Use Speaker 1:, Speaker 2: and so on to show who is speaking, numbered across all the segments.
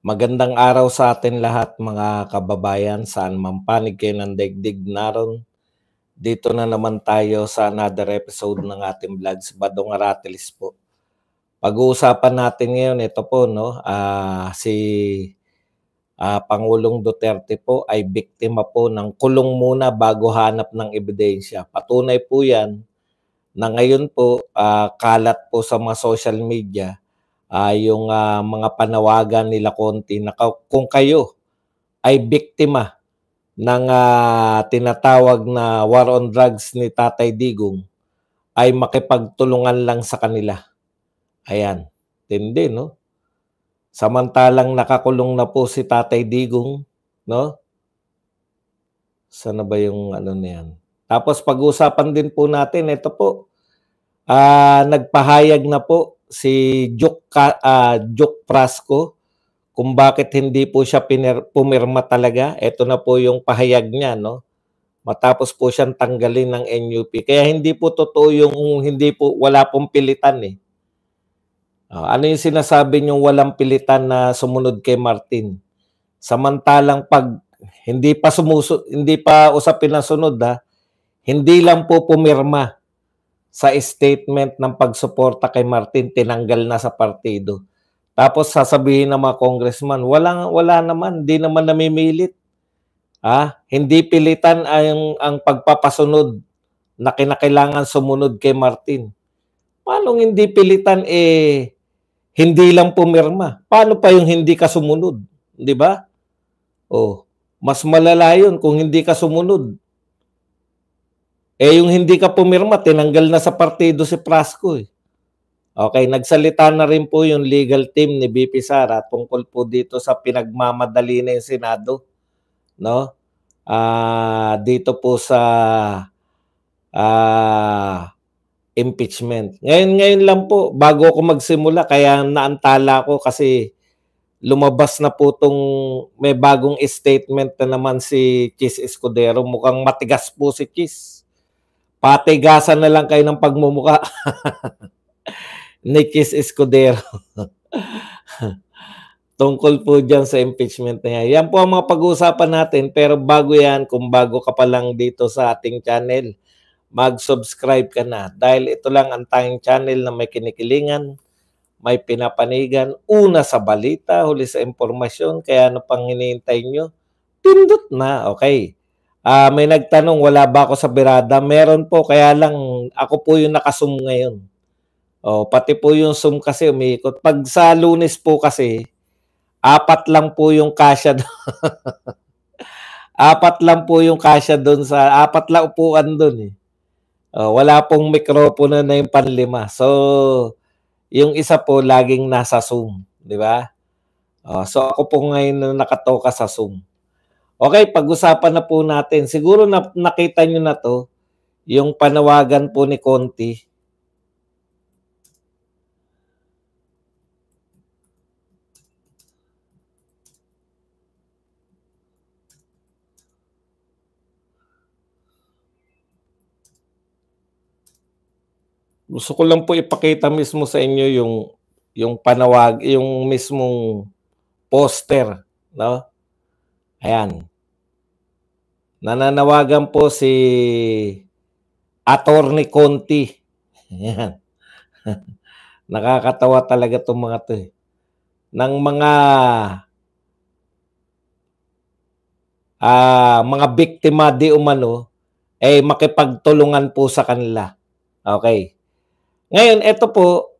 Speaker 1: Magandang araw sa atin lahat mga kababayan, saan man panig kayo ng daigdig naroon. Dito na naman tayo sa another episode ng ating vlog, si Badong Aratilis po. Pag-uusapan natin ngayon, ito po, no, si Pangulong Duterte po ay biktima po ng kulong muna bago hanap ng ebidensya. Patunay po yan na ngayon po kalat po sa mga social media yung mga panawagan nila Conti na kung kayo ay biktima ng tinatawag na war on drugs ni Tatay Digong, ay makipagtulungan lang sa kanila. Ayan, tindi, no? Samantalang nakakulong na po si Tatay Digong, no? Sana ba yung ano na yan? Tapos pag-usapan din po natin, ito po, nagpahayag na po si Juk Prasco kung bakit hindi po siya pumirma talaga. Ito na po yung pahayag niya, no? Matapos po siyang tanggalin ng NUP. Kaya hindi po totoo yung wala pong pilitan eh. Ano yung sinasabi niyong walang pilitan na sumunod kay Martin? Samantalang pag hindi pa usapin na sunod hindi lang po pumirma sa statement ng pagsuporta kay Martin, tinanggal na sa partido. Tapos sasabihin ng mga congressman, wala naman, hindi naman namimilit. Hindi pilitan ang pagpapasunod na kinakailangan sumunod kay Martin. Paano hindi pilitan hindi lang pumirma? Paano pa yung hindi ka sumunod? Di ba? Mas malala yun kung hindi ka sumunod. Yung hindi ka pumirma, tinanggal na sa partido si Prasco eh. Okay, nagsalita na rin po yung legal team ni BP Sara tungkol po dito sa pinagmamadali na yung Senado, no? Dito po sa impeachment. Ngayon lang po, bago ako magsimula, kaya naantala ko kasi lumabas na po may bagong statement na naman si Chis Escudero. Mukhang matigas po si Chis. Patigasan na lang kayo ng pagmumuka ni Chis Escudero. Tungkol po dyan sa impeachment na yan. Yan po ang mga pag-uusapan natin. Pero bago yan, kung bago ka pa lang dito sa ating channel, mag-subscribe ka na. Dahil ito lang ang tanging channel na may kinikilingan, may pinapanigan, una sa balita, huli sa impormasyon. Kaya ano pang hinihintay nyo? Pindot na, okay. May nagtanong, wala ba ako sa birada? Meron po, kaya lang ako po yung nakasum ngayon. Pati po yung Zoom kasi umiikot. Pag sa Lunes po kasi, 4 lang po yung kasya doon. 4 lang po yung kasya doon 4 lang upuan doon eh. Wala pong mikropono na yung panlima. So, yung isa po laging nasa Zoom, di ba? So, ako po ngayon nakatoka sa Zoom. Okay, pag-usapan na po natin. Siguro nakita nyo na to, yung panawagan po ni Conti. Gusto ko lang po ipakita mismo sa inyo yung yung mismong poster, no? Ayan. Nananawagan po si Attorney Conti. Ayan. Nakakatawa talaga itong mga to eh. Ng mga biktima di umano makipagtulungan po sa kanila. Okay. Ngayon, ito po,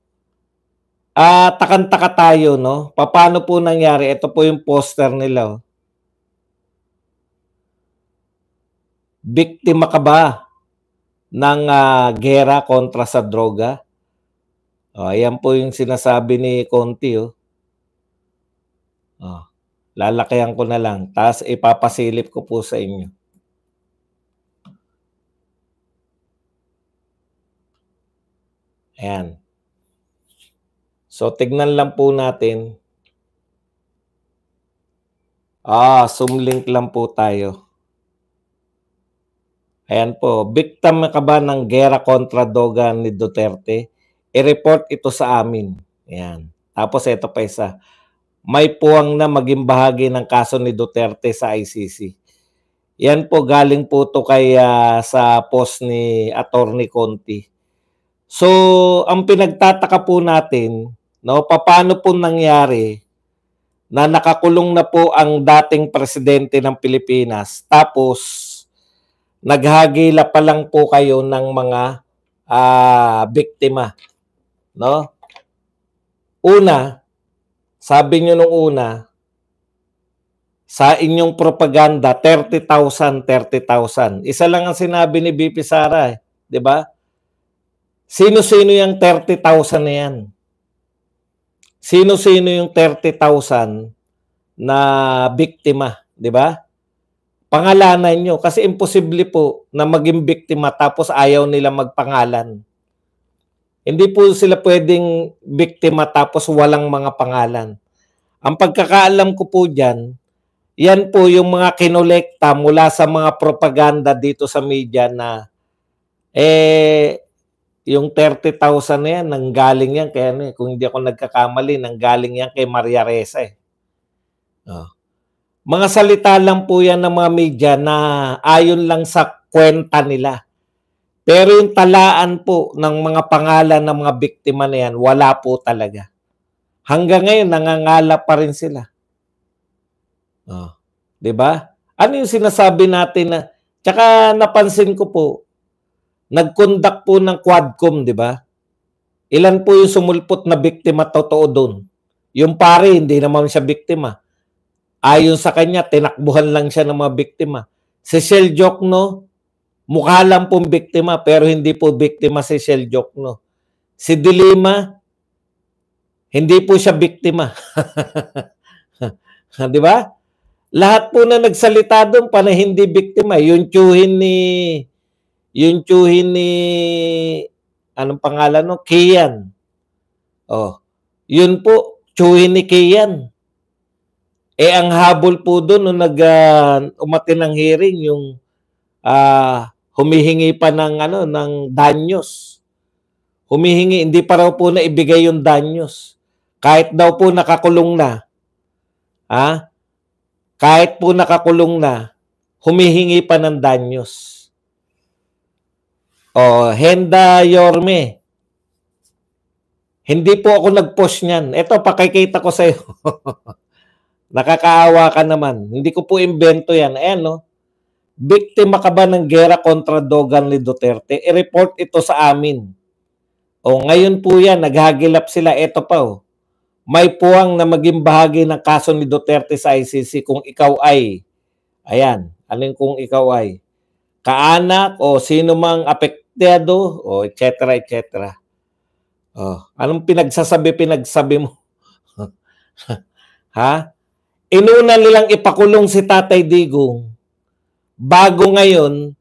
Speaker 1: takang-taka tayo, no? Paano po nangyari? Ito po yung poster nila. Biktima ka ba ng gera kontra sa droga? Ayan po yung sinasabi ni Conti. Lalakihan ko na lang. Tapos ipapasilip ko po sa inyo. Ayan. So, tignan lang po natin. Zoom link lang po tayo. Ayan po. Biktima ka ba ng gera kontra droga ni Duterte? I-report ito sa amin. Ayan. Tapos ito pa isa. may puwang na maging bahagi ng kaso ni Duterte sa ICC. Yan po, galing po to kay sa post ni Attorney Conti. So, ang pinagtataka po natin, no, paano po nangyari na nakakulong na po ang dating presidente ng Pilipinas, tapos naghagila pa lang po kayo ng mga biktima, no? Una, sabi nyo nung una, sa inyong propaganda, 30,000, 30,000. Isa lang ang sinabi ni BP Sara, di ba? Sino-sino yung 30,000 na yan? Sino-sino yung 30,000 na biktima, di ba? Pangalanan nyo, kasi imposible po na maging biktima tapos ayaw nila magpangalan. Hindi po sila pwedeng biktima tapos walang mga pangalan. Ang pagkakaalam ko po dyan, yan po yung mga kinolekta mula sa mga propaganda dito sa media na yung 30,000 na yan, nanggaling yan, kaya kung hindi ako nagkakamali, nanggaling yan kay Maria Ressa. Mga salita lang po yan ng mga media na ayon lang sa kwenta nila. Pero yung talaan po ng mga pangalan ng mga biktima na yan, wala po talaga. Hanggang ngayon, nangangalap pa rin sila. Diba? Ano yung sinasabi natin na, tsaka napansin ko po, nag-conduct po ng Quadcom, diba? Ilan po yung sumulpot na biktima totoo doon? Yung pare, hindi naman siya biktima. Ayon sa kanya, tinakbuhan lang siya ng mga biktima. Si Shell Jokno, mukha lang pong biktima, pero hindi po biktima si Shell Jokno. Si Dilima, hindi po siya biktima. Di ba? Lahat po na nagsalita doon pa na hindi biktima. Yung tsuhin ni anong pangalan no? Kian. Yun po, tsuhin ni Kian. Ang habol po doon nung umati ng hearing yung humihingi pa ng ng danyos. Humihingi, hindi pa raw po na ibigay yung danyos. Kahit daw po nakakulong na. Kahit po nakakulong na, humihingi pa ng danyos. Henda Yorme. Hindi po ako nag-post niyan. Ito, pakikita ko sa iyo. Nakakaawa ka naman. Hindi ko po imbento yan. Ayan, no? Biktima ka ba ng gera kontra Dogan ni Duterte? I-report ito sa amin. Ngayon po yan, naghagilap sila. Ito pa, may puwang na maging bahagi ng kaso ni Duterte sa ICC kung ikaw ay, ayan, alin kung ikaw ay, kaanak o sino mang apektado, etc. etc. Anong pinagsasabi mo? Ha? Inuna nilang ipakulong si Tatay Digong bago ngayon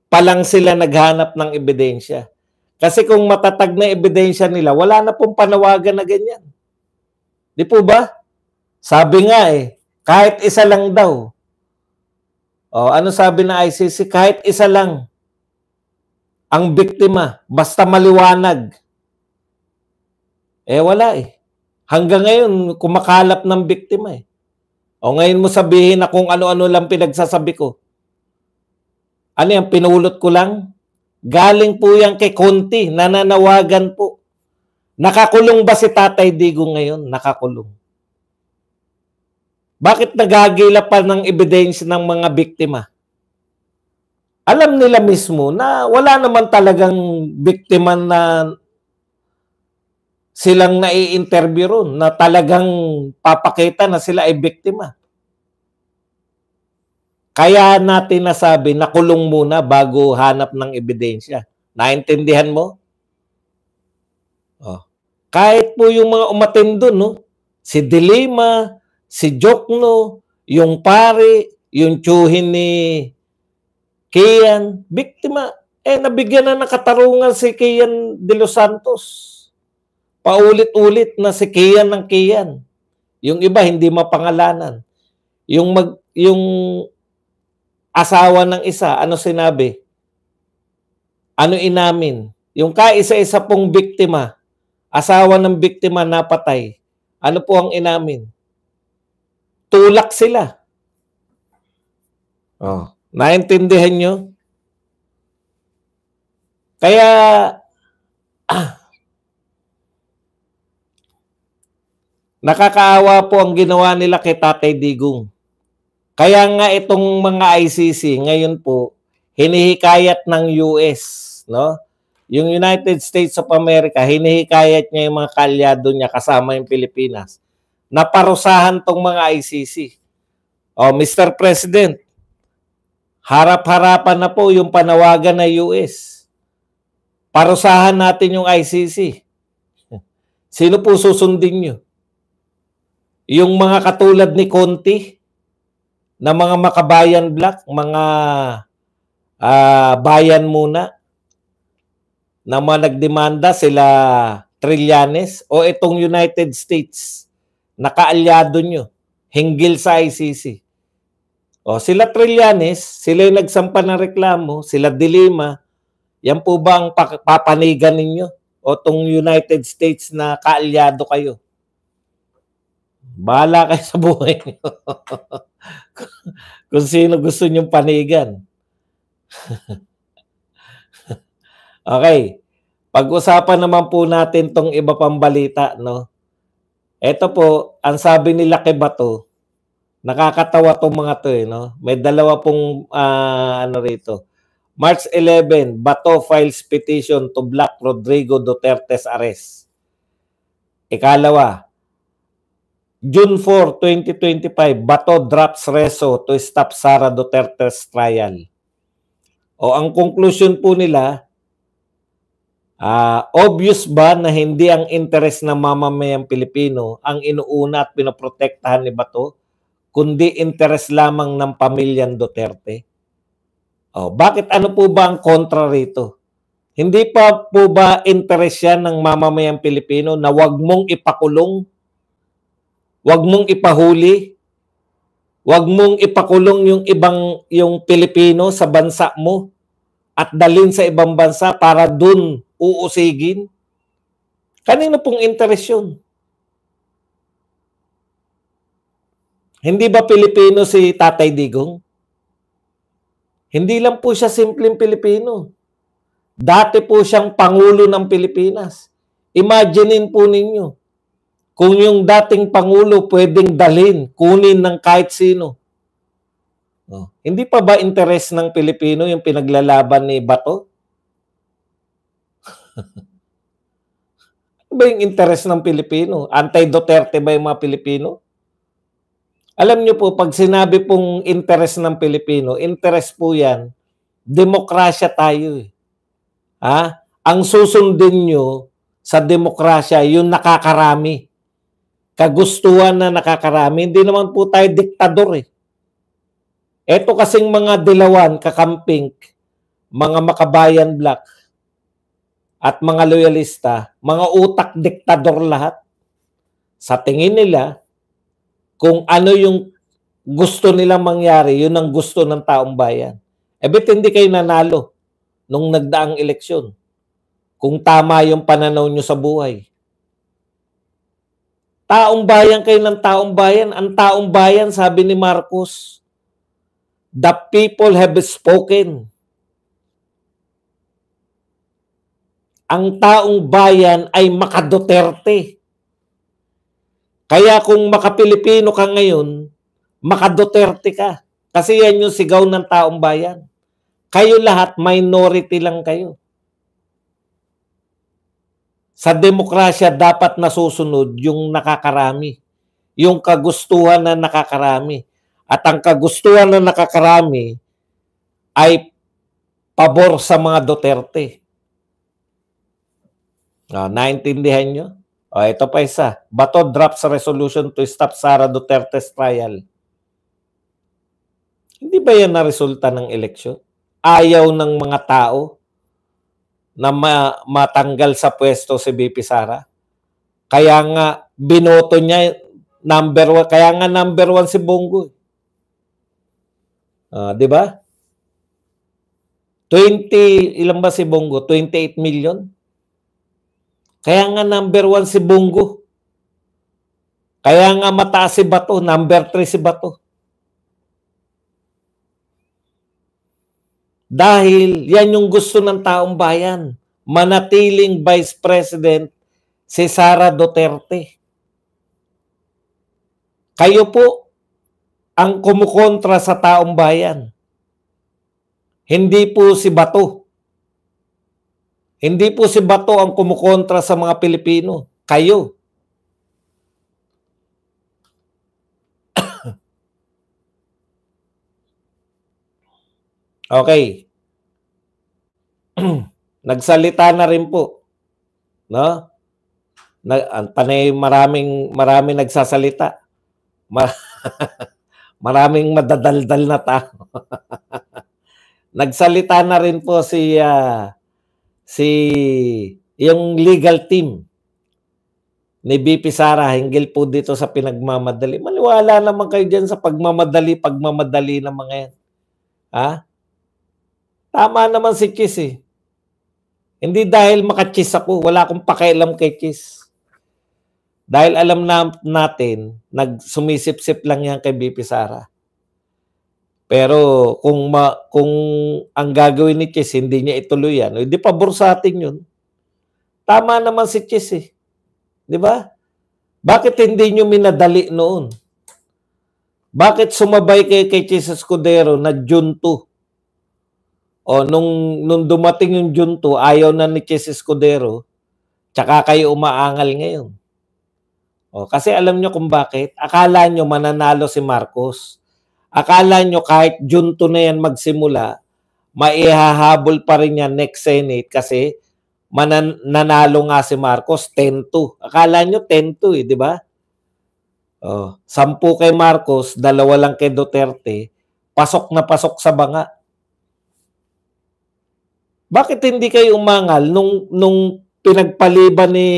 Speaker 1: palang sila naghanap ng ebidensya. Kasi kung matatag na ebidensya nila, wala na pong panawagan na ganyan. Di po ba? Sabi nga kahit isa lang daw. Ano sabi na ICC? Kahit isa lang ang biktima, basta maliwanag. Wala Hanggang ngayon, kumakalap ng biktima ngayon mo sabihin na kung ano-ano lang pinagsasabi ko. Ano yan, pinulot ko lang? Galing po yan kay Conti, nananawagan po. Nakakulong ba si Tatay Digong ngayon? Nakakulong. Bakit nagagila pa ng ebidensya ng mga biktima? Alam nila mismo na wala naman talagang biktima na silang nai-interview ron, na talagang papakita na sila ay biktima. Kaya natin nasabi, nakulong muna bago hanap ng ebidensya. Naintindihan mo? Kahit po yung mga umatin doon, no? Si Dilima, si Jokno, yung pare, yung tsuhin ni Kian, biktima. Nabigyan na ng katarungan si Kian de los Santos. Paulit-ulit na si Kian ng Kian. Yung iba hindi mapangalanan. Yung asawa ng isa, ano sinabi? Ano inamin? Yung kaisa-isa pong biktima, asawa ng biktima napatay. Ano po ang inamin? tulak sila. Oh, naintindihan nyo? Kaya, nakakaawa po ang ginawa nila kay Tatay Digong. Kaya nga itong mga ICC ngayon po, hinihikayat ng US, no? Yung United States of America, hinihikayat niya yung mga kaalyado niya kasama yung Pilipinas na parusahan tong mga ICC. Oh, Mr. President, harap-harapan na po yung panawagan ng US. Parusahan natin yung ICC. Sino po susundin nyo? Yung mga katulad ni Conti, na mga makabayan black, mga bayan muna, na mga nagdemanda sila Trillanes, o itong United States, nakaalyado nyo, hinggil sa ICC. O sila Trillanes, sila yung nagsampa ng reklamo, sila De Lima, yan po ba ang papanigan ninyo? O itong United States na kaalyado kayo? Bahala kayo sa buhay nyo. Kung sino gusto nyong panigan. Okay. Pag-usapan naman po natin tong iba pang balita, no? Ito po, ang sabi nila kay Bato, nakakatawa tong mga to, no? May dalawa pong rito. March 11, Bato files petition to block Rodrigo Duterte's arrest. Ikalawa, June 4, 2025, Bato drops reso to stop Sara Duterte's trial. O ang conclusion po nila, obvious ba na hindi ang interes ng mamamayang Pilipino ang inuuna at pinoprotektahan ni Bato, kundi interes lamang ng pamilyang Duterte? O, bakit ano po ba ang kontra rito? Hindi pa po ba interes yan ng mamamayang Pilipino na wag mong ipakulong? Wag mong ipahuli, wag mong ipakulong yung Pilipino sa bansa mo at dalhin sa ibang bansa para dun uusigin. Kanino pong interes yun? Hindi ba Pilipino si Tatay Digong? Hindi lang po siya simpleng Pilipino. Dati po siyang Pangulo ng Pilipinas. Imaginein po ninyo, kung yung dating Pangulo pwedeng dalhin, kunin ng kahit sino. Oh, hindi pa ba interes ng Pilipino yung pinaglalaban ni Bato? Ano ba yung interes ng Pilipino? Anti-Duterte ba yung mga Pilipino? Alam niyo po, pag sinabi pong interes ng Pilipino, interes po yan, demokrasya tayo. Ang susundin nyo sa demokrasya, yung nakakarami. Kagustuhan na nakakarami. Hindi naman po tayo diktador. Ito kasing mga dilawan, kakamping, mga makabayan black, at mga loyalista, mga utak diktador lahat. Sa tingin nila, kung ano yung gusto nilang mangyari, yun ang gusto ng taong bayan. Ba't hindi kayo nanalo nung nagdaang eleksyon? Kung tama yung pananaw nyo sa buhay. Taong bayan kayo ng taong bayan. Ang taong bayan, sabi ni Marcos, the people have spoken. Ang taong bayan ay maka-Duterte. Kaya kung maka-Pilipino ka ngayon, maka-Duterte ka. Kasi yan yung sigaw ng taong bayan. Kayo lahat, minority lang kayo. Sa demokrasya, dapat nasusunod yung nakakarami. Yung kagustuhan na nakakarami. At ang kagustuhan na nakakarami ay pabor sa mga Duterte. Naintindihan nyo? Ito pa isa. Bato drops resolution to stop Sara Duterte's trial. Hindi ba yan na resulta ng eleksyon? Ayaw ng mga tao na matanggal sa pwesto si BP Sara. Kaya nga binoto niya number 1. Kaya nga number 1 si Bongo. Di ba? 20, ilan ba si Bongo? 28 million? Kaya nga number 1 si Bongo. Kaya nga mataas si Bato, number 3 si Bato. Dahil yan yung gusto ng taong bayan. Manatiling Vice President si Sara Duterte. Kayo po ang kumukontra sa taong bayan. Hindi po si Bato. Hindi po si Bato ang kumukontra sa mga Pilipino. Kayo. Okay. Nagsalita na rin po. No? Panay maraming nagsasalita. Maraming madadaldal na tao. Nagsalita na rin po si yung legal team ni BP Sara hinggil po dito sa pinagmamadali. Maniwala naman kayo dyan sa pagmamadali ng mga yan. Ha? Tama naman si Chis eh. Hindi dahil makachis ako, wala akong pakialam kay Chis. Dahil alam natin, nagsumisip-sip lang yan kay BP Sara. Pero kung ang gagawin ni Chis, hindi niya ituloy yan, hindi pabor sa atin yun. Tama naman si Chis eh. Di ba? Bakit hindi nyo minadali noon? Bakit sumabay kay Chis Escudero na June 2? O nung dumating yung June 2, ayaw na ni Chis Escudero, tsaka kayo umaangal ngayon. O, kasi alam nyo kung bakit? Akala nyo mananalo si Marcos. Akala nyo kahit June 2 na yan magsimula, maihahabol pa rin yan next Senate kasi nanalo nga si Marcos 10-2. Akala nyo 10-2 eh, di ba? O, 10 kay Marcos, 2 lang kay Duterte, pasok na pasok sa banga. Bakit hindi kayo umangal nung pinagpaliban ni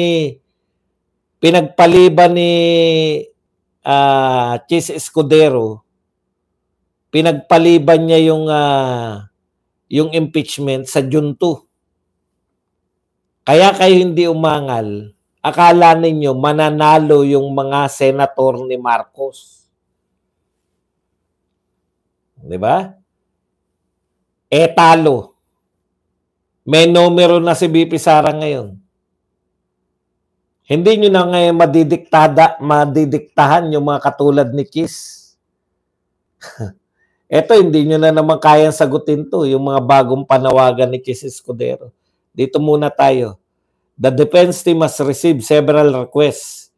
Speaker 1: Chis Escudero, pinagpaliban niya yung impeachment sa June 2. Kaya kayo hindi umangal. Akala ninyo mananalo yung mga senator ni Marcos. Di ba? Talo. May numero na si BP Sara ngayon. Hindi nyo na ngayon madidiktahan yung mga katulad ni Chis. Eto, hindi nyo na naman kayang sagutin to, yung mga bagong panawagan ni Chis Escudero. Dito muna tayo. The defense team has received several requests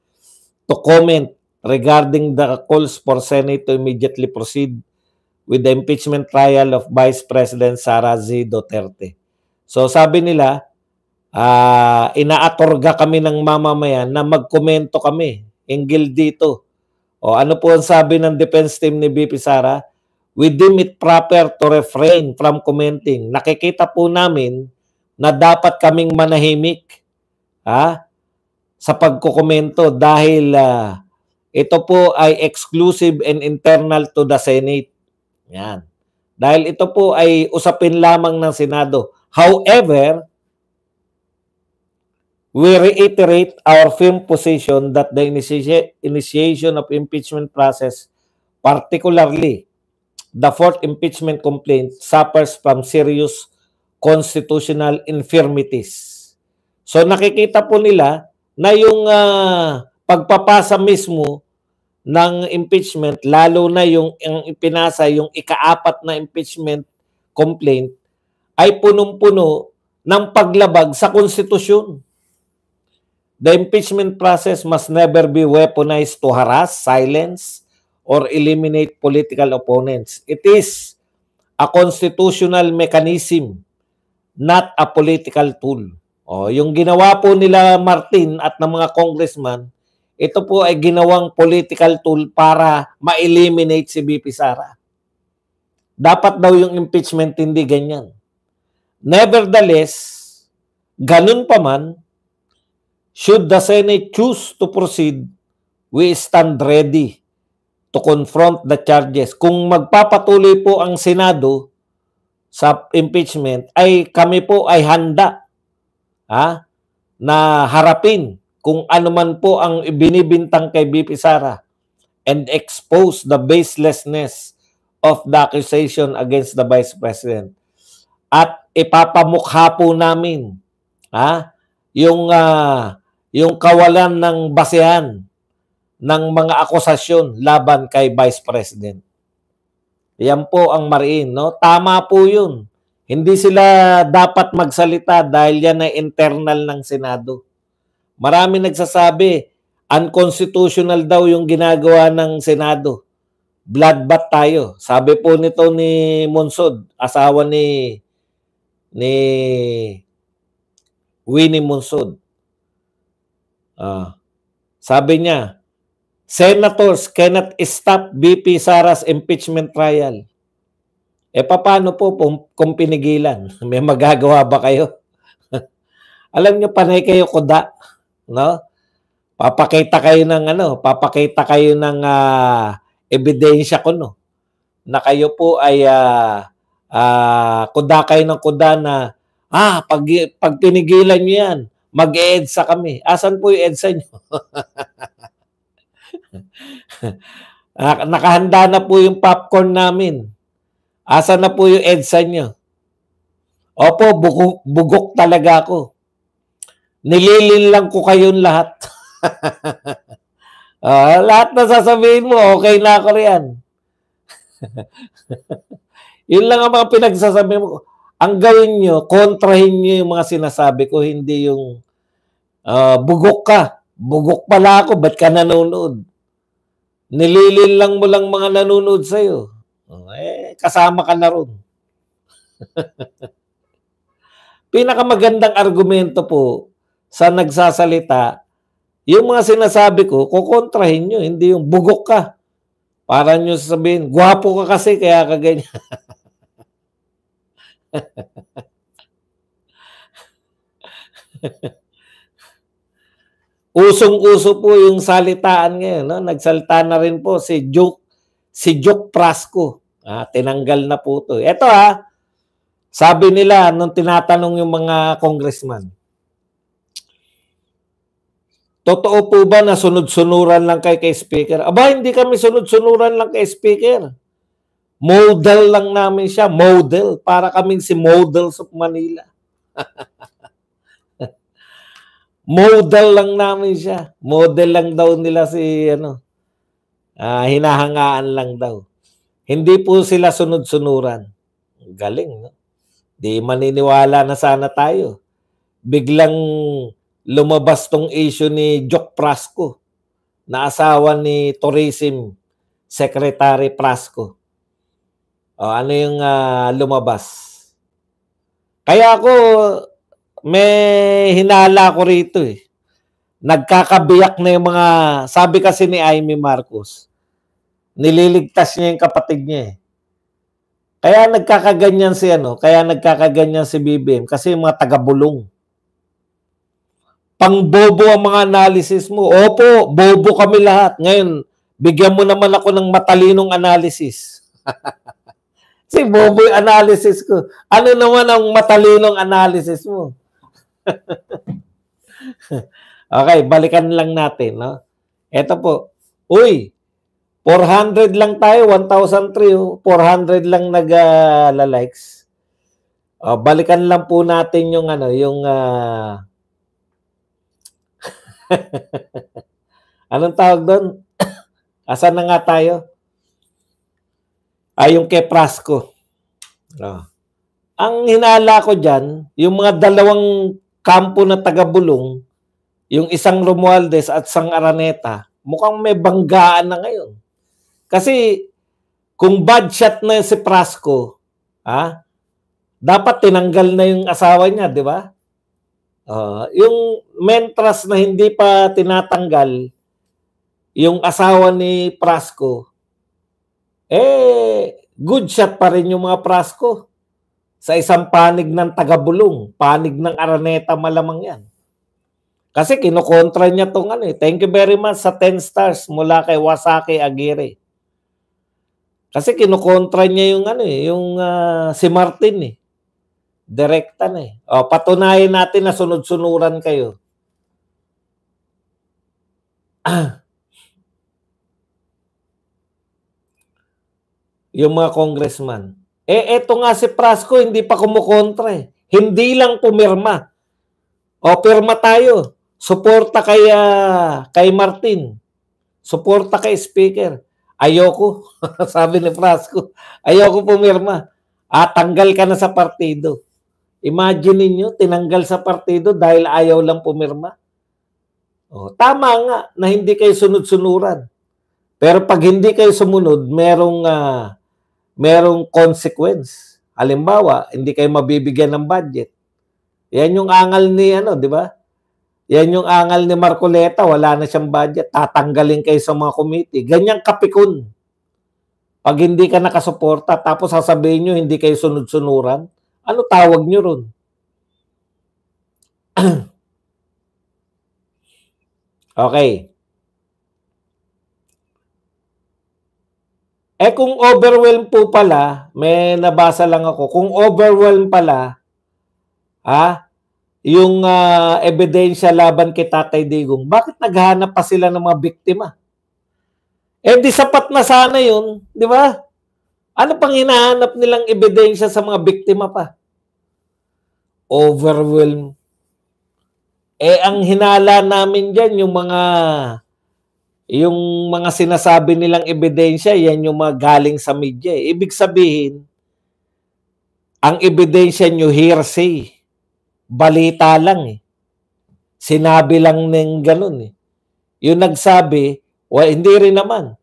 Speaker 1: to comment regarding the calls for Senate to immediately proceed with the impeachment trial of Vice President Sara Z. Duterte. So sabi nila, inaatorga kami ng mamamayan na magkomento kami hinggil dito. O ano po ang sabi ng defense team ni BP Sara? We deem it proper to refrain from commenting. Nakikita po namin na dapat kaming manahimik sa pagkokomento dahil ito po ay exclusive and internal to the Senate. Yan. Dahil ito po ay usapin lamang ng Senado. However, we reiterate our firm position that the initiation of impeachment process, particularly the fourth impeachment complaint, suffers from serious constitutional infirmities. So nakikita po nila na yung pagpapasa mismo ng impeachment, lalo na yung ipinasa, yung ika-4 na impeachment complaint, ay punong-puno ng paglabag sa konstitusyon. The impeachment process must never be weaponized to harass, silence, or eliminate political opponents. It is a constitutional mechanism, not a political tool. Yung ginawa po nila Martin at ng mga congressman, ito po ay ginawang political tool para ma-eliminate si BP Sara. Dapat daw yung impeachment hindi ganyan. Nevertheless, ganun pa man, should the Senate choose to proceed, we stand ready to confront the charges. Kung magpapatuloy po ang Senado sa impeachment, ay kami po ay handa na harapin kung ano man po ang ibinibintang kay BP Sara and expose the baselessness of the accusation against the Vice President. At ipapamukha po namin yung kawalan ng basehan ng mga akusasyon laban kay Vice President. Yan po ang mariin, no? Tama po yun. Hindi sila dapat magsalita dahil yan ay internal ng Senado. Marami nagsasabi, unconstitutional daw yung ginagawa ng Senado. Bloodbath tayo. Sabi po nito ni Monsod, asawa ni Winnie Monsod. Sabi niya, senators cannot stop BP Sara's impeachment trial. Paano po kung pinigilan? May magagawa ba kayo? Alam niyo, panay kayo kuda, no? Papakita kayo ng ebidensya ko, no? Na kayo po ay kuda kayo ng kuda na pag pinigilan niyo yan, mag-EDSA kami. Asan po yung EDSA niyo? Nakahanda na po yung popcorn namin. Asan na po yung EDSA nyo? Opo, bugok talaga ako. Nililin lang ko kayong lahat. Lahat na sasabihin mo, okay na ako riyan. Yun lang ang mga pinagsasabi mo. Ang gawin nyo, kontrahin nyo yung mga sinasabi ko, hindi yung bugok ka. Bugok pala ako, ba't ka nanonood? Nililin lang mo lang mga nanonood sa'yo. Kasama ka na ron. Pinakamagandang argumento po sa nagsasalita, yung mga sinasabi ko, kukontrahin nyo, hindi yung bugok ka. Para nyo sabihin, gwapo ka kasi, kaya ka ganyan. Usong-uso po yung salitaan ngayon. No? Nagsalita na rin po si Joke Prasco. Tinanggal na po ito. Ito sabi nila nung tinatanong yung mga congressman, totoo po ba na sunod-sunuran lang kay Speaker? Aba, hindi kami sunod-sunuran lang kay Speaker. Model lang namin siya. Model. Para kaming si Models of Manila. Model lang namin siya. Model lang daw nila si hinahangaan lang daw. Hindi po sila sunod-sunuran. Galing, no? Di maniniwala na sana tayo. Biglang lumabas tong issue ni Joke Prasco, na asawa ni Tourism Secretary Prasco. Ano yung lumabas? Kaya ako, may hinala ko rito eh. Nagkakabiyak na yung mga, sabi kasi ni Amy Marcos, nililigtas niya yung kapatid niya eh. Kaya nagkakaganyan si BBM kasi yung mga taga-bulong. Pangbobo ang mga analysis mo. Opo, bobo kami lahat. Ngayon, bigyan mo naman ako ng matalinong analysis. Kasi bobo yung analysis ko. Ano naman ang matalinong analysis mo? Okay, balikan lang natin, no? Ito po. Uy, 400 lang tayo, 1,003, 400 lang nag-likes. Balikan lang po natin yung anong tawag doon? Asan na nga tayo? Yung kay Prasco. Ang hinala ko dyan, yung mga dalawang kampo na taga-bulong, yung isang Romualdez at isang Araneta, mukhang may banggaan na ngayon. Kasi kung bad shot na si Prasco, dapat tinanggal na yung asawa niya, di ba? Yung mentras na hindi pa tinatanggal, yung asawa ni Prasco, good shot pa rin yung mga Prasco. Sa isang panig ng taga-bulong, panig ng Araneta malamang yan. Kasi kinukontra niya itong Thank you very much sa 10 stars mula kay Wasaki Aguirre. Kasi kinukontra niya yung si Martin Direkta na Patunayan natin na sunod-sunuran kayo. Yung mga congressman. Eto nga si Prasco, hindi pa kumukontra eh. Hindi lang pumirma. O, pirma tayo. Suporta kay Martin. Suporta kay Speaker. Ayoko. Sabi ni Prasco. Ayoko pumirma. Tanggal ka na sa partido. Imagine niyo tinanggal sa partido dahil ayaw lang pumirma. O, tama nga na hindi kayo sunod-sunuran. Pero pag hindi kayo sumunod, merong consequence. Halimbawa, hindi kayo mabibigyan ng budget. Yan yung angal ni di ba? Yan yung angal ni Marcoleta, wala na siyang budget, tatanggalin kayo sa mga committee. Ganyang kapikon. Pag hindi ka nakasuporta, tapos sasabihin nyo hindi kayo sunod-sunuran, ano tawag nyo ron? Okay. Kung overwhelm po pala, may nabasa lang ako, kung overwhelm pala, yung ebidensya laban kay Tatay Digong, bakit naghahanap pa sila ng mga biktima? Di sapat na sana yun, di ba? Ano pang hinahanap nilang ebidensya sa mga biktima pa? Overwhelm. Ang hinala namin dyan, yung mga sinasabi nilang ebidensya, yan yung mga galing sa media. Ibig sabihin, ang ebidensya nyo hearsay. Balita lang eh. Sinabi lang ng ganun eh. Yung nagsabi, hindi rin naman.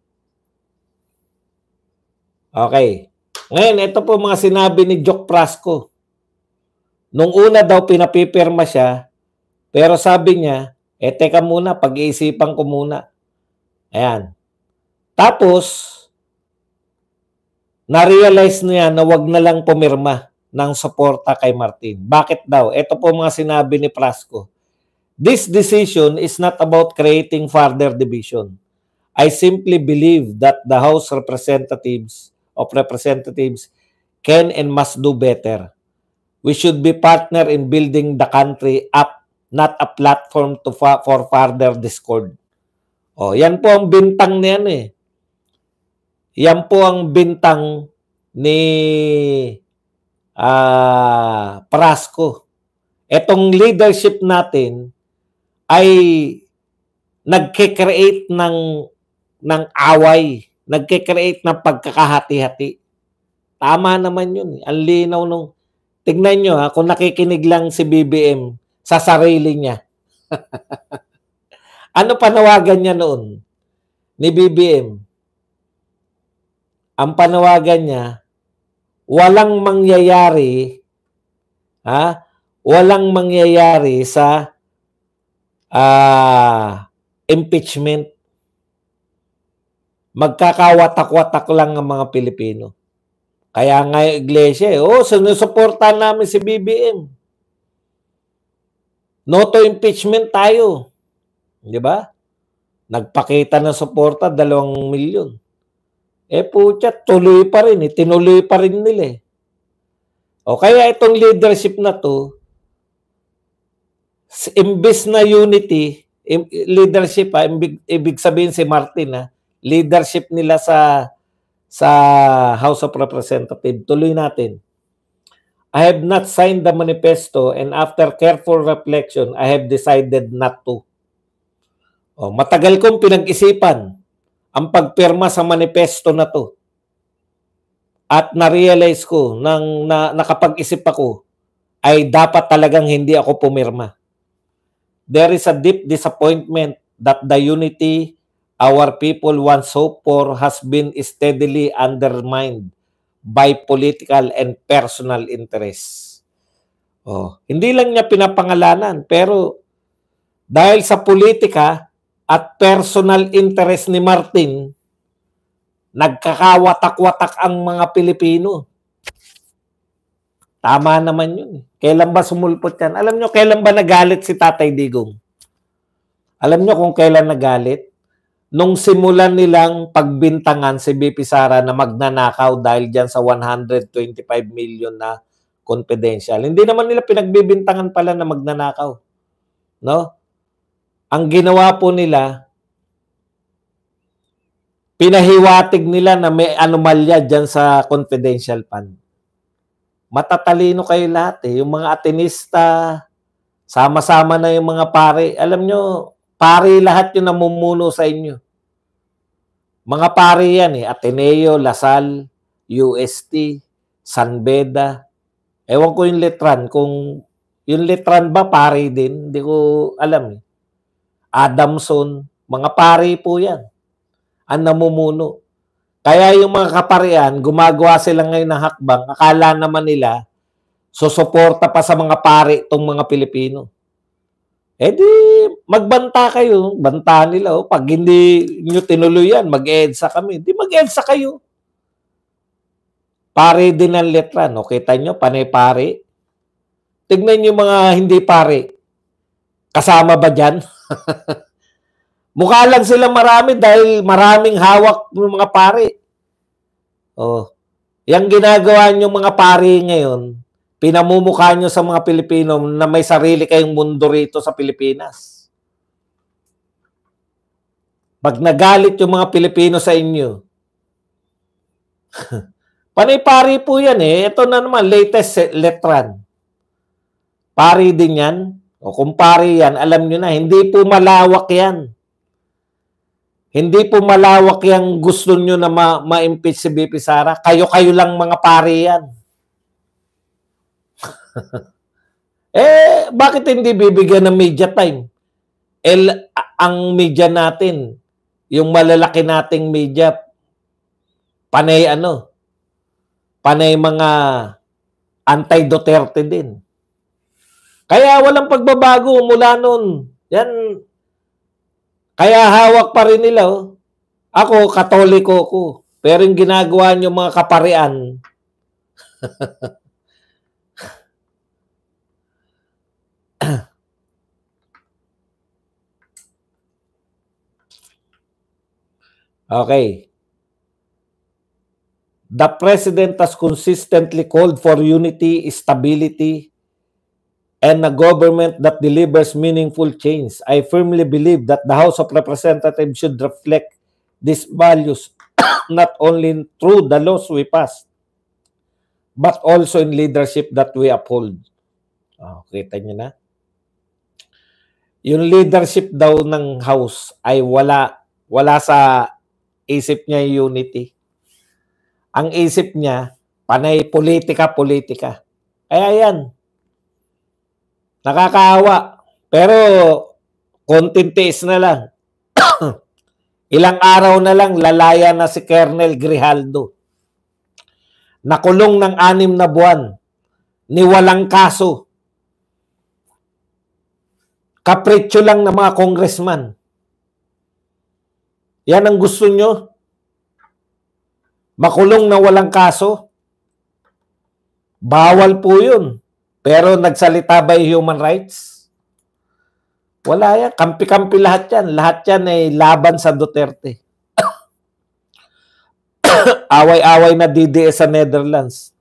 Speaker 1: Okay. Ngayon, ito po mga sinabi ni Jock Prasco. Nung una daw pinapipirma siya, pero sabi niya, teka muna, pag-iisipan ko muna. Ayan. Tapos, na-realize niya na wag na lang pumirma ng suporta kay Martin. Bakit daw? Ito po mga sinabi ni Prasco. This decision is not about creating further division. I simply believe that the House of Representatives can and must do better. We should be partner in building the country up, not a platform for further discord. Yan po ang bintang niyan eh. Yan po ang bintang ni Prasco. Etong leadership natin ay nagke-create ng away, nagke-create ng pagkakahati-hati. Tama naman yun. Ang linaw nung, tignan nyo kung nakikinig lang si BBM sa sarili niya. Ano panawagan niya noon ni BBM? Ang panawagan niya, walang mangyayari sa impeachment. Magkakawatak-watak lang ang mga Pilipino. Kaya nga yung iglesia, sinusuportahan namin si BBM. No to impeachment tayo. Di ba? Nagpakita ng suporta, 2 milyon. Putya, tuloy pa rin. Tinuloy pa rin nila. Kaya itong leadership na to, imbes na unity, leadership, ibig sabihin si Martin, leadership nila sa House of Representatives. Tuloy natin. I have not signed the manifesto and after careful reflection, I have decided not to. Matagal kong pinag-isipan ang pagpirma sa manifesto na to. At na-realize ko, nakapag-isip ako, ay dapat talagang hindi ako pumirma. There is a deep disappointment that the unity our people once hoped for has been steadily undermined by political and personal interests. Hindi lang niya pinapangalanan, pero dahil sa politika at personal interest ni Martin, nagkakawatak-watak ang mga Pilipino. Tama naman yun. Kailan ba sumulpot yan? Alam nyo, kailan ba nagalit si Tatay Digong? Alam nyo kung kailan nagalit? Nung simulan nilang pagbintangan si BP Sara na magnanakaw dahil dyan sa 125 million na confidential. Hindi naman nila pinagbibintangan pala na magnanakaw. No? Ang ginawa po nila, pinahiwatig nila na may anomalya dyan sa confidential fund. Matatalino kayo lahat eh. Yung mga Atenista, sama-sama na yung mga pare. Alam nyo, pare lahat yung namumuno sa inyo. Mga pare yan eh. Ateneo, Lasal, UST, San Beda. Ewan ko yung Letran. Kung yung Letran ba pare din? Hindi ko alam eh. Adamson. Mga pare po yan. Ang namumuno. Kaya yung mga kaparian, gumagawa sila ngayon ng hakbang. Akala naman nila, susuporta pa sa mga pare itong mga Pilipino. Eh di, magbanta kayo. Banta nila. Oh. Pag hindi nyo tinuloy yan, mag-EDSA kami. Di mag-EDSA kayo. Pare din ang Letran. O, kita nyo, panay pare. Tignan nyo mga hindi pare. Kasama ba dyan? Mukha lang sila marami dahil maraming hawak ng mga pare. Oh. Yang ginagawa nyo mga pare ngayon, pinamumukha nyo sa mga Pilipino na may sarili kayong mundo rito sa Pilipinas. Pag nagalit yung mga Pilipino sa inyo, panay pare po yan eh. Ito na naman, latest Letran. Pare din yan. O kung pare yan, alam nyo na, hindi po malawak yan. Hindi po malawak yung gusto nyo na ma-impeach si BP Sara. Kayo-kayo lang mga pare yan. Eh, bakit hindi bibigyan ng media time? Ang media natin, yung malalaki nating media, panay ano, panay mga anti-Duterte din. Kaya walang pagbabago mula nun. Yan. Kaya hawak pa rin nila. Oh. Ako, Katoliko ko. Pero yung ginagawa nyo mga kaparian, okay. The President has consistently called for unity, stability, and a government that delivers meaningful change. I firmly believe that the House of Representatives should reflect these values not only through the laws we pass, but also in leadership that we uphold. Oh, kita nyo na? Yung leadership daw ng House ay wala sa isip niya yung unity. Ang isip niya, panay politika. Kaya yan. Nakakaawa. Pero, konting tiis na lang. Ilang araw na lang, lalaya na si Colonel Grijaldo. Nakulong ng 6 na buwan. Ni walang kaso. Kapritsyo lang ng mga congressman. Yan ang gusto nyo? Makulong na walang kaso? Bawal po yun. Pero nagsalita ba yung human rights? Wala yan. Kampi-kampi lahat yan. Lahat yan ay laban sa Duterte. Away-away na DDS sa Netherlands.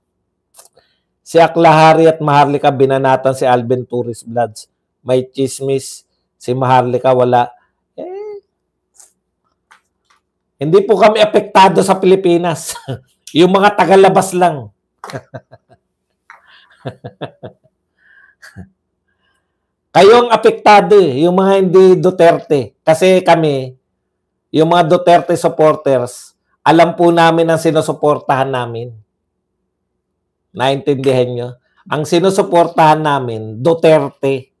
Speaker 1: Si Aklahari at Maharlika binanatan si Alvin Torres Bloods. May chismis. Si Maharlika wala. Hindi po kami apektado sa Pilipinas. Yung mga tagalabas lang. Kayo ang apektado eh, yung mga hindi Duterte. Kasi kami, yung mga Duterte supporters, alam po namin ang sinusuportahan namin. Naintindihan nyo? Ang sinusuportahan namin, Duterte.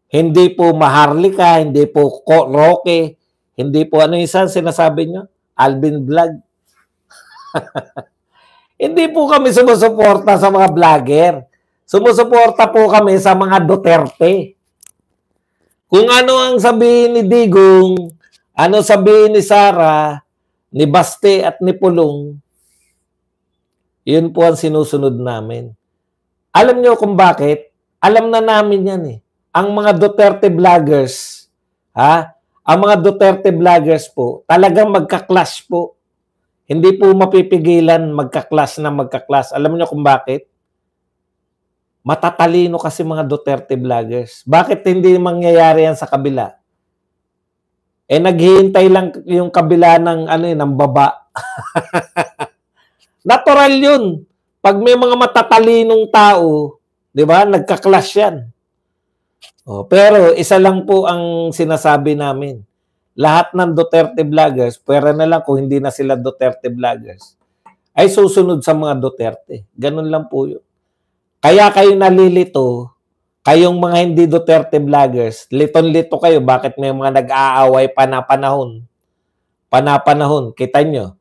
Speaker 1: Hindi po Maharlika, hindi po Roque, hindi po ano yung sinasabi nyo? Alvin Vlog. Hindi po kami sumusuporta sa mga vlogger. Sumusuporta po kami sa mga Duterte. Kung ano ang sabihin ni Digong, ano sabihin ni Sara, ni Baste at ni Pulong, yun po ang sinusunod namin. Alam nyo kung bakit? Alam na namin yan eh. Ang mga Duterte vloggers, ang mga Duterte vloggers po, talagang magka-clash po. Hindi po mapipigilan magka-clash na magka-clash. Alam nyo kung bakit? Matatalino kasi mga Duterte vloggers. Bakit hindi mangyayari yan sa kabila? Eh, naghihintay lang yung kabila ng ano, ng baba. Natural yun. Pag may mga matatalinong tao, di ba, nagka-clash yan. Oh, pero isa lang po ang sinasabi namin. Lahat ng Duterte vloggers, pwera na lang kung hindi na sila Duterte vloggers, ay susunod sa mga Duterte. Ganun lang po yun. Kaya kayo nalilito, kayong mga hindi Duterte vloggers, liton-lito kayo, bakit may mga nag-aaway panapanahon? Panapanahon, kita nyo.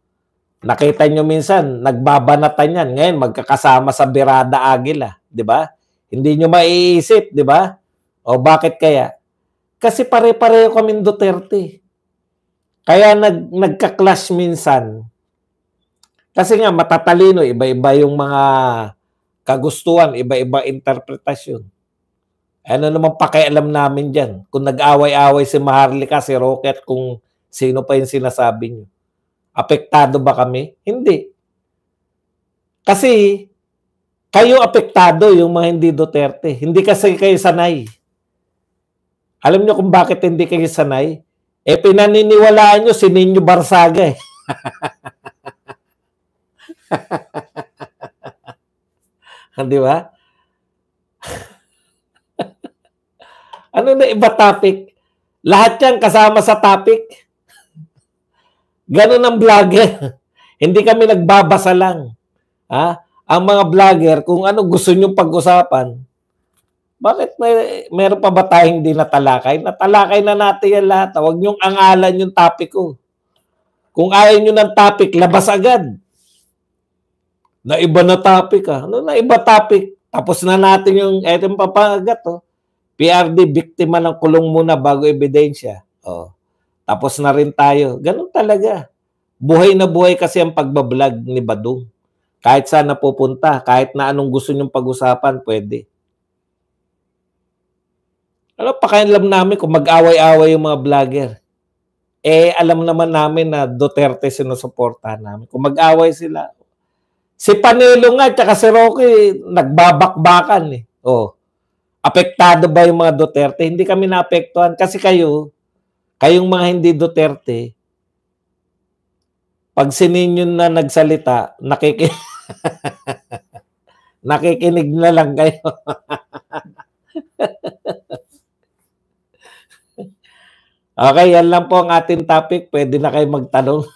Speaker 1: Nakita nyo minsan, nagbabanatan yan. Ngayon, magkakasama sa Birada Agila. Di ba? Hindi nyo maiisip, di ba? O bakit kaya? Kasi pare-pareho kaming Duterte. Kaya nagka-clash minsan. Kasi nga matatalino, iba-iba yung mga kagustuhan, iba-iba interpretasyon. Ano naman pakialam namin dyan? Kung nag-away-away si Maharlika, si Rocket, kung sino pa yung sinasabi nyo. Apektado ba kami? Hindi. Kasi kayo apektado yung mga hindi Duterte. Hindi kasi kayo sanay. Alam nyo kung bakit hindi kayo sanay? Eh, pinaniniwalaan nyo si Nino Barsaga eh. Di ba? Ano na iba topic? Lahat yan kasama sa topic. Ganun ang vlogger. Hindi kami nagbabasa lang. Ha? Ang mga vlogger, kung ano gusto nyo pag-usapan, bakit meron pa ba tayong hindi natalakay? Natalakay na natin yan lahat. Huwag nyong angalan yung topic ko. Kung ayaw nyo ng topic, labas agad. Na iba na topic ah. Ano na iba topic? Tapos na natin yung etong papagat oh. PRD, biktima ng kulong muna bago ebidensya. Oh. Tapos na rin tayo. Ganun talaga. Buhay na buhay kasi ang pagbablog ni Badong. Kahit saan napupunta, kahit na anong gusto nyong pag-usapan, pwede. Alam, pakialam namin kung mag-away-away yung mga vlogger. Eh, alam naman namin na Duterte sinusuportahan namin. Kung mag-away sila. Si Panelo nga, tsaka si Roque, nagbabakbakan eh. Oh. Apektado ba yung mga Duterte? Hindi kami naapektuhan. Kasi kayong mga hindi Duterte, pag sininyo na nagsalita, nakikinig na lang kayo. Okay, yan lang po ang ating topic. Pwede na kayo magtanong.